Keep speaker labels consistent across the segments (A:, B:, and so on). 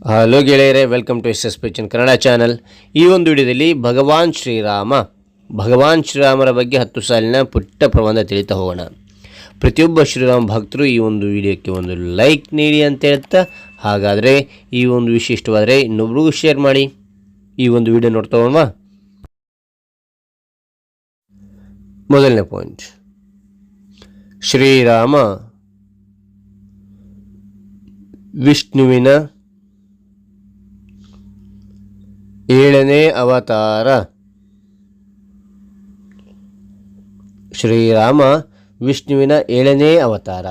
A: Hello ಗೆಳೆಯರೇ, welcome to S P Kannada channel. ಈ ಒಂದು ವಿಡಿಯೋದಲ್ಲಿ ಭಗವಾನ್ ಶ್ರೀರಾಮರ ಬಗ್ಗೆ 10 ಸಾಲಿನ ಪುಟ್ಟ ಪ್ರಬಂಧ ತಿಳಿತಾ ಹೋಗೋಣ. ಪ್ರತಿಯೊಬ್ಬ ಶ್ರೀರಾಮ ಭಕ್ತರು ಈ ಒಂದು ವಿಡಿಯೋಕ್ಕೆ ಒಂದು ಲೈಕ್ ನೀಡಿ ಅಂತ ಹೇಳ್ತಾ, ಹಾಗಾದರೆ ಈ ಒಂದು ವಿಷಯ ಇಷ್ಟವಾದರೆ ಇನ್ನೊಬ್ರಿಗೂ ಶೇರ್ ಮಾಡಿ. ಈ ಒಂದು ವಿಡಿಯೋ ನೋಡ್ತಾ ಹೋಗೋಣ. ಮೊದಲನೇ ಪಾಯಿಂಟ್, ಶ್ರೀರಾಮ ವಿಷ್ಣುವಿನ 7ನೇ ಅವತಾರ. ಶ್ರೀರಾಮ ವಿಷ್ಣುವಿನ 7ನೇ ಅವತಾರ.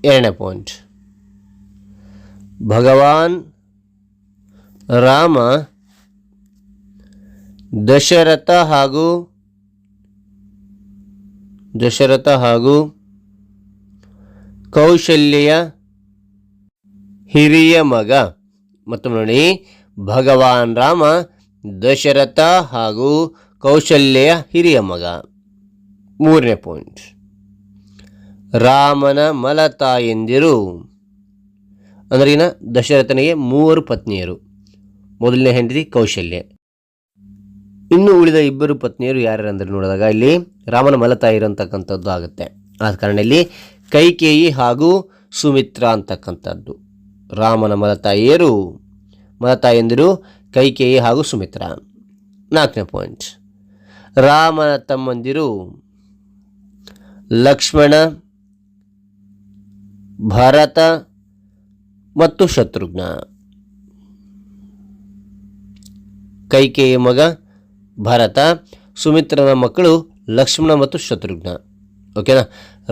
A: 2ನೇ ಪಾಯಿಂಟ್, ಭಗವಾನ್ ರಾಮ ದಶರಥ ಹಾಗೂ ಕೌಶಲ್ಯ ಹಿರಿಯ ಮಗ. ಮತ್ತು ನೋಡಿ, ಭಗವಾನ್ ರಾಮ ದಶರಥ ಹಾಗೂ ಕೌಶಲ್ಯ ಹಿರಿಯ ಮಗ. 3ನೇ ಪಾಯಿಂಟ್, ರಾಮನ ಮಲತಾಯಂದಿರು. ಅಂದ್ರಿನ ದಶರಥನಿಗೆ 3 ಪತ್ನಿಯರು. ಮೊದಲನೇ ಹೆಂಡತಿ ಕೌಶಲ್ಯ. ಇನ್ನು ಉಳಿದ 2 ಪತ್ನಿಯರು ಯಾರ್ಯಾರಂದ್ರೆ ನೋಡಿದಾಗ ಇಲ್ಲಿ ರಾಮನ ಮಲತಾಯಿರು ಅಂತಕ್ಕಂಥದ್ದು ಆಗುತ್ತೆ. ಆದ ಕಾರಣ ಇಲ್ಲಿ ಕೈಕೇಯಿ ಹಾಗೂ ಸುಮಿತ್ರ ಅಂತಕ್ಕಂಥದ್ದು. ರಾಮನ ಮಲತಾಯಂದಿರು ಕೈಕೇಯಿ ಹಾಗೂ ಸುಮಿತ್ರ. 4ನೇ ಪಾಯಿಂಟ್, ರಾಮನ ತಮ್ಮಂದಿರು ಲಕ್ಷ್ಮಣ, ಭರತ ಮತ್ತು ಶತ್ರುಘ್ನ. ಕೈಕೇಯಿ ಮಗ ಭರತ, ಸುಮಿತ್ರನ ಮಕ್ಕಳು ಲಕ್ಷ್ಮಣ ಮತ್ತು ಶತ್ರುಘ್ನ. ಓಕೆನಾ?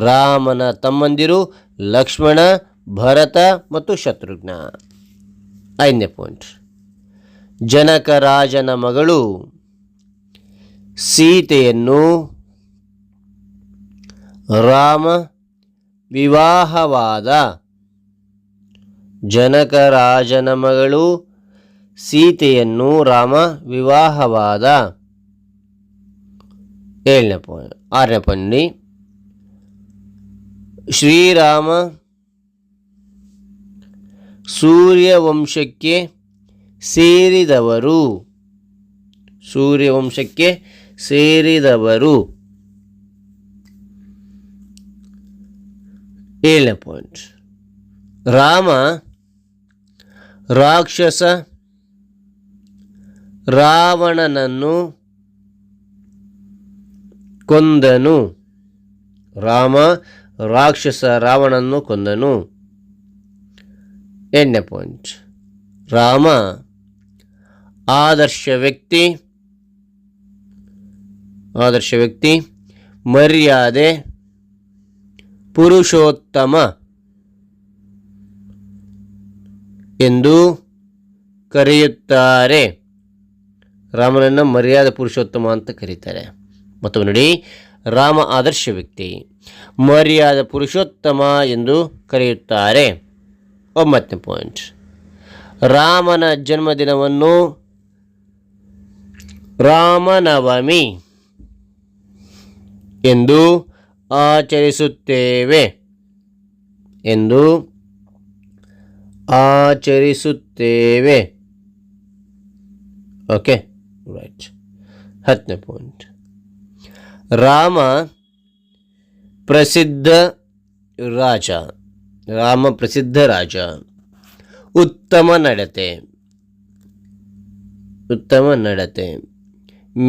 A: ರಾಮನ ತಮ್ಮಂದಿರು ಲಕ್ಷ್ಮಣ, ಭರತ ಮತ್ತು ಶತ್ರುಘ್ನ. 5ನೇ ಪಾಯಿಂಟ್, ಜನಕ ರಾಜನ ಮಗಳು ಸೀತೆಯನ್ನು ರಾಮ ವಿವಾಹವಾದ. ಜನಕ ರಾಜನ ಮಗಳು ಸೀತೆಯನ್ನು ರಾಮ ವಿವಾಹವಾದ. 6ನೇ ಪಾಯಿಂಟ್, ಶ್ರೀರಾಮ ಸೂರ್ಯವಂಶಕ್ಕೆ ಸೇರಿದವರು. 7ನೇ ಪಾಯಿಂಟ್, ರಾಮ ರಾಕ್ಷಸ ರಾವಣನನ್ನು ಕೊಂದನು. 8ನೇ ಪಾಯಿಂಟ್, ರಾಮ ಆದರ್ಶ ವ್ಯಕ್ತಿ, ಮರ್ಯಾದೆ, ಪುರುಷೋತ್ತಮ ಎಂದು ಕರೆಯುತ್ತಾರೆ. ರಾಮನನ್ನು ಮರ್ಯಾದೆ ಪುರುಷೋತ್ತಮ ಅಂತ ಕರೀತಾರೆ. ಮತ್ತು ನೋಡಿ, ರಾಮ ಆದರ್ಶ ವ್ಯಕ್ತಿ, ಮರ್ಯಾದೆ ಪುರುಷೋತ್ತಮ ಎಂದು ಕರೆಯುತ್ತಾರೆ. 9ನೇ ಪಾಯಿಂಟ್, ರಾಮನ ಜನ್ಮದಿನವನ್ನು ರಾಮನವಮಿ ಎಂದು ಆಚರಿಸುತ್ತೇವೆ. Okay, right. 10ನೇ ಪಾಯಿಂಟ್, ರಾಮ ಪ್ರಸಿದ್ಧ ರಾಜ, ಉತ್ತಮ ನಡತೆ,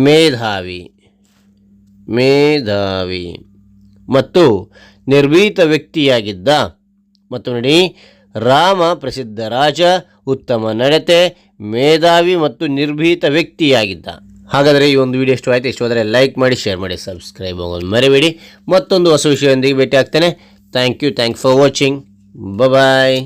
A: ಮೇಧಾವಿ ಮತ್ತು ನಿರ್ಭೀತ ವ್ಯಕ್ತಿಯಾಗಿದ್ದ. ಮತ್ತು ನೋಡಿ, ರಾಮ ಪ್ರಸಿದ್ಧ ರಾಜ, ಉತ್ತಮ ನಡತೆ, ಮೇಧಾವಿ ಮತ್ತು ನಿರ್ಭೀತ ವ್ಯಕ್ತಿಯಾಗಿದ್ದ. ಹಾಗಾದರೆ ಈ ಒಂದು ವಿಡಿಯೋ ಇಷ್ಟವಾದರೆ ಲೈಕ್ ಮಾಡಿ, ಶೇರ್ ಮಾಡಿ, ಸಬ್ಸ್ಕ್ರೈಬ್ ಆಗೋದು ಮರಿಬೇಡಿ. ಮತ್ತೊಂದು ಹೊಸ ವಿಷಯದೊಂದಿಗೆ ಭೇಟಿ ಆಗ್ತೇನೆ. Thank you for watching. Bye.